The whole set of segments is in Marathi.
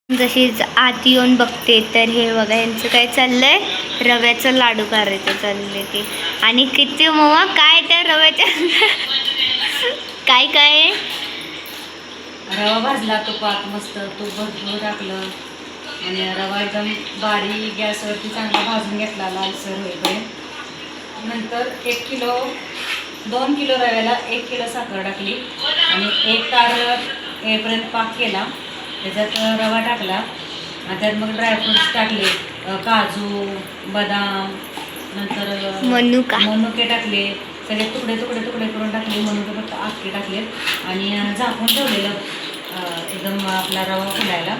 जशीच आत येऊन बघते तर हे बघा यांचं काय चाललंय, रव्याचं लाडू करायचं चाललंय ते. आणि किती मम्मा काय त्या रव्याच्या काय काय रवा भाजला तुपात मस्त, तूप भरपूर टाकलं आणि रवा एकदम बारीक गॅसवरती चांगला भाजून घेतला लालसर होईपर्यंत. नंतर 2 किलो रव्याला 1 किलो साखर टाकली आणि 1 तार येईपर्यंत पाक केला. त्याच्यात रवा टाकला आणि त्यात मग ड्रायफ्रुट्स टाकले, काजू, बदाम, नंतर मनुके टाकले. सगळे तुकडे तुकडे तुकडे करून टाकले, मनुके फक्त आखे टाकले आणि झाकून ठेवलेलं एकदम आपला रवा फुलायला.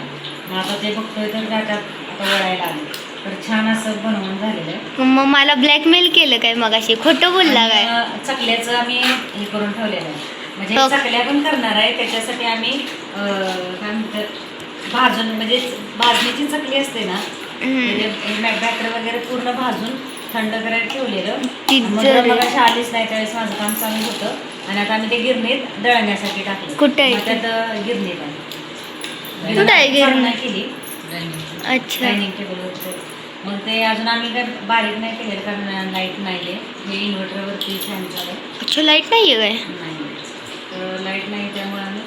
मग आता ते बघतोय तर त्याच्यात आता वळायला आले तर छान असं बनवून झालेलं आहे. मग मला ब्लॅकमेल केलं काय मग, अशी खोटं बोलला काय? चकल्याचं आम्ही हे करून ठेवलेलं आहे, म्हणजे चकल्या पण करणार आहे. त्याच्यासाठी आम्ही काय म्हणतात भाजून, म्हणजे भाजणीची चकली असते ना, म्हणजे बॅटर वगैरे पूर्ण भाजून थंड करायला ठेवलेलं. मग अशी आलीच नाही त्यावेळेस माझं काम चालू होतं आणि आता आम्ही ते गिरणीत दळण्यासाठी टाकलं. कुठे त्यात गिरणीत आहे केली. अच्छा, डायनिंग टेबलवर. मग ते अजून आम्ही काय बारीक नाही केलेलं कारण लाईट नाही आहे. हे इन्व्हर्टरवरती फॅन चालू आहे. अच्छा, लाईट नाही आहे काय? नाही, तर लाईट नाही त्यामुळे आम्ही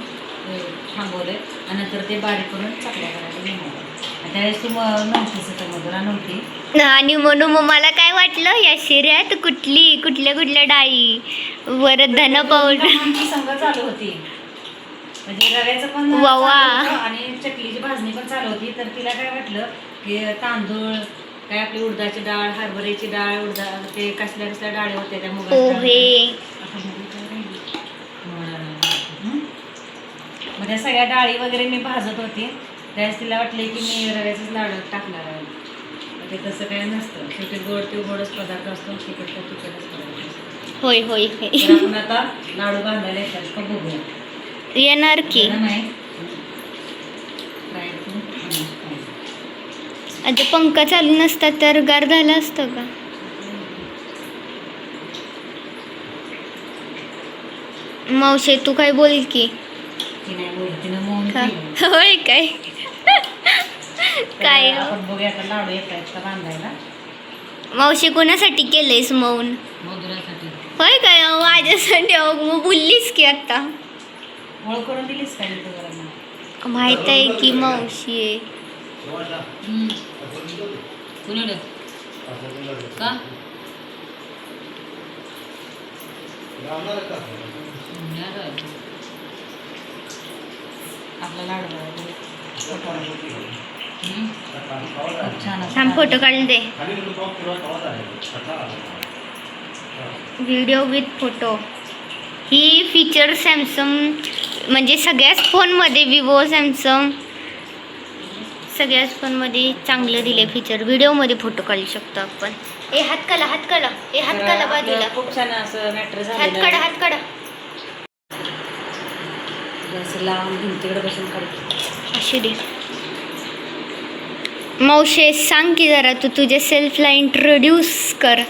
थांबवलं आहे आणि नंतर ते बारीक करून चकल्या करायला घेणार. त्यावेळेस ती नव्हतीच मधुरा नव्हती आणि म्हणून मग मला काय वाटलं या शिऱ्यात कुठल्या डाळी वर धन पावडर संघ चालू होती, म्हणजे रव्याचं पण आणि चकलीची भाजणी पण चालू होती. तर तिला काय वाटलं की तांदूळ काय आपली उडदाची डाळ, हरभऱ्याची डाळ, ते कसल्या डाळी होत्या त्या पोहे, मग त्या सगळ्या डाळी वगैरे मी भाजत होते. त्यावेळेस तिला वाटले की मी रव्याचंच लाडू टाकणार आहे. ते तसं काय नसतं, शेवटी गोड ते गोडच पदार्थ असतो, तिखट तर तिखटच पदार्थ असतो. होय होय. आपण आता लाडू बांधायला येतात का बघूया. येणार की आता पंखा चालू नसता तर गार झालं असतं का? मावशे तू काय बोल की. होय काय काय आपण बघूया आता लाडू येतात का बांधायला. मावशी कोणासाठी केलंयस मौन? मधुरासाठी. होय काय? माझ्यासाठी मग बोललीस की आता ओळख करून दिलीस काय? माहित आहे की मावशी आहे. का आपला लाडू छान फोटो काढून दे, व्हिडिओ विथ फोटो. ही फीचर सॅमसंग म्हणजे सगळ्याच फोनमध्ये, विवो, सॅमसंग सगळ्याच फोनमध्ये चांगलं दिले फीचर. व्हिडिओमध्ये फोटो काढू शकतो आपण. ए हात काढा बाजूला. खूप छान असं मॅटर झालं. हात काढा लांब भिंतीकडे बसून काढतो अशी दे. मावशे सांग की जरा तू तुझ्या सेल्फला इंट्रोड्यूस कर.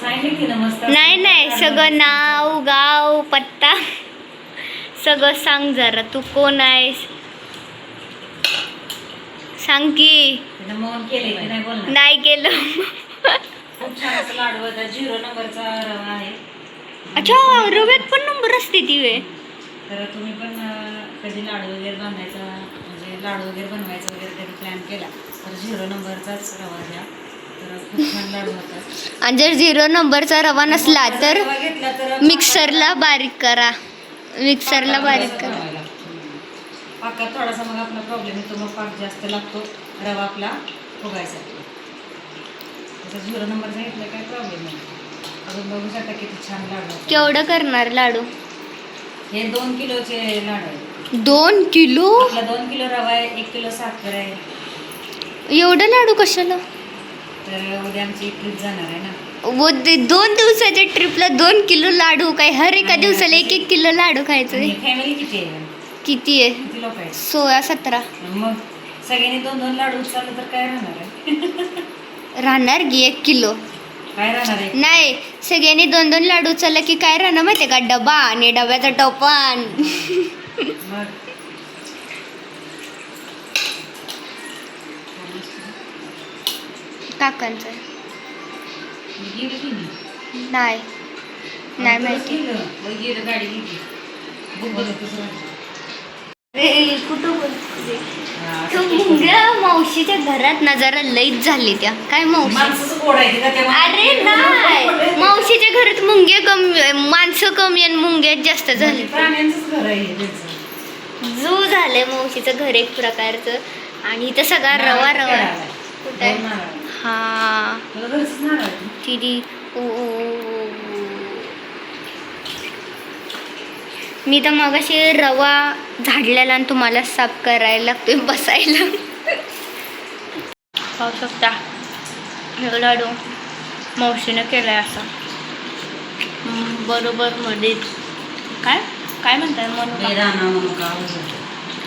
नाही सगळं नाव गाव पत्ता सगळं सांग जरा. तू कोण आहेस सांग की. नाही केलं. खूप छान असं लाडू होता. 0 नंबरचा रवा आहे. अच्छा, रव्यात पण नंबर असते ती वे. तर तुम्ही पण कधी लाडू वगैरे बांधायचा, म्हणजे लाडू वगैरे बनवायचा वगैरे कधी प्लॅन केला तर 0 नंबरचाच रवा घ्या. तर खूप छान लाडू होतात. आणि जर 0 नंबरचा रवा नसला तर मिक्सरला बारीक करा. पाकात थोडासा मग आपला प्रॉब्लेम येतो, मग पाक जास्त लागतो रवा आपला फुगायसाठी. तसं 0 नंबरचा घेतला काय प्रॉब्लेम नाही. अजून बघू शकता किती छान लाडू. केवढं करणार लाडू? हे 2 किलोचे लाडू आहे. 2 किलो? 2 किलो रवा आहे, 1 किलो साखर आहे. एवढं लाडू कशाला? तर उद्या आमची ट्रिप जाणार आहे ना. 2 दिवसाच्या ट्रिपला 2 किलो लाडू काय? हर एका दिवसाला 1-1 किलो लाडू खायचं. फॅमिली किती आहे? किती आहे? किती लोक आहेत? 16-17. मग सगळ्यांनी 2-2 लाडू उचललं तर काय राहणार आहे? राहणार की 1 किलो काय राहणार आहे? नाही, सगळ्यांनी 2-2 लाडू उचललं की काय राहणार माहिती का? डबा आणि डब्याचा टोपण. काकांचं आहे. गेलं की नाही? नाही नाही माहिती. गेलं गाडी गेली. कुठं बोलते तो मुंग्या मावशीच्या घरात ना जरा लईच झाली त्या. काय मावशी? माणसाचं गोड आहे का त्या अरे नाही, मावशीच्या घरात मुंगे कमी, माणसं कमी आणि मुंग्या जास्त झाली. प्राण्यांचंच घर आहे हे त्यांचं. जू झालंय मावशीचं घर एक प्रकारचं. आणि इथं सगळा रवा रवा. कुठे? हा तुला घरचंच नारळ आहे. तिडी ओ. मी तर मगाशी रवा झाडलेला आणि तुम्हाला साफ करायला लागतोय बसायला. पाहू शकता हे लाडू मावशीनं केलाय असा बरोबर मध्ये. काय काय म्हणतात म्हणून बेदाणा म्हणून का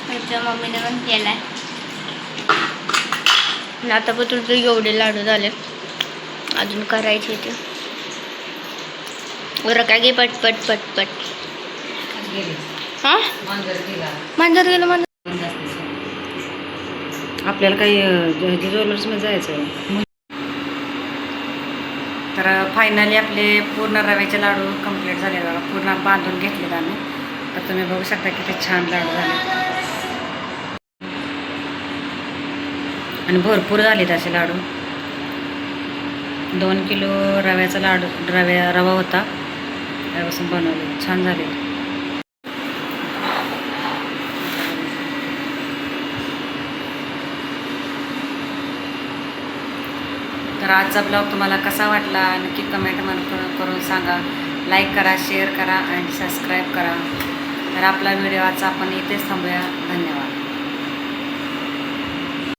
त्याच्या मम्मीने पण केलाय. आता पण तुझं एवढे लाडू झाले, अजून करायचे ते. बरं काय गे पटपट पटपट. हां मांजर गेलं मांजर. आपल्याला काही ज्वेलर्समध्ये जायचं आहे. तर फायनली आपले पूर्ण रव्याचे लाडू कंप्लीट झाले बघा. पूर्ण बांधून घेतलेत आम्ही. तर तुम्ही बघू शकता किती छान लाडू झाले आणि भरपूर झालेत असे लाडू. 2 किलो रव्याचा लाडू रवा होता त्यापासून बनवले. छान झाले. तर आजचा ब्लॉग तुम्हाला कसा वाटला नक्की कमेंट करून सांगा. लाईक करा, शेअर करा आणि सबस्क्राईब करा. तर आपला व्हिडिओ आजचा आपण इथेच थांबूया. धन्यवाद.